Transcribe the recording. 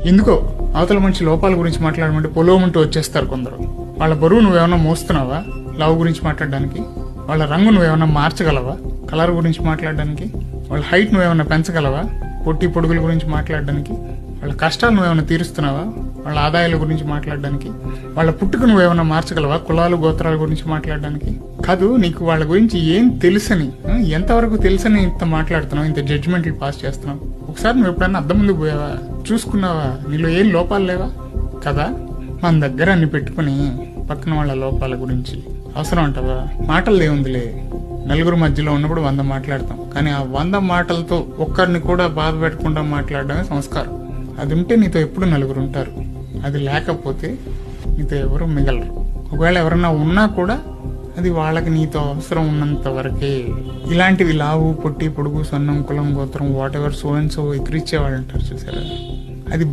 ఎందుకో అవతల మనిషి లోపాల గురించి మాట్లాడమంటే పొలోమంటూ వచ్చేస్తారు కొందరు. వాళ్ళ బరువు నువ్వేమన్నా మోస్తున్నావా లవ్ గురించి మాట్లాడడానికి? వాళ్ళ రంగు నువ్వేమన్నా మార్చగలవా కలర్ గురించి మాట్లాడడానికి? వాళ్ళ హైట్ నువ్వేమన్నా పెంచగలవా పొట్టి పొడుగుల గురించి మాట్లాడడానికి? వాళ్ళ కష్టాలు నువ్వేమన్నా తీరుస్తున్నావా వాళ్ళ ఆదాయాల గురించి మాట్లాడడానికి? వాళ్ళ పుట్టుక నువ్వేమన్నా మార్చగలవా కులాలు గోత్రాల గురించి మాట్లాడడానికి? కాదు, నీకు వాళ్ళ గురించి ఏం తెలుసని, ఎంతవరకు తెలుసని ఇంత మాట్లాడుతున్నావు, ఇంత జడ్జిమెంట్లు పాస్ చేస్తున్నావు? ఒకసారి నువ్వు ఎప్పుడన్నా అద్దం ముందుకు పోయావా? చూసుకున్నావా? నీలో ఏం లోపాలు లేవా కదా? మన దగ్గర అన్ని పెట్టుకుని పక్కన వాళ్ళ లోపాల గురించి అవసరం అంటావా? మాటలు ఏముందిలే, నలుగురు మధ్యలో ఉన్నప్పుడు 100 మాట్లాడతాం, కానీ ఆ 100 మాటలతో ఒక్కరిని కూడా బాధ పెట్టకుండా మాట్లాడడమే సంస్కారం. అది ఉంటే నీతో ఎప్పుడు నలుగురు ఉంటారు, అది లేకపోతే నీతో ఎవరు మిగలరు. ఒకవేళ ఎవరన్నా ఉన్నా కూడా అది వాళ్ళకి నీతో అవసరం ఉన్నంత వరకే. ఇలాంటివి లావు పొట్టి పొడుగు సన్నం కులం గోత్రం whatever so and so ఎక్కిరిచ్చేవాళ్ళు అంటారు చూసారా,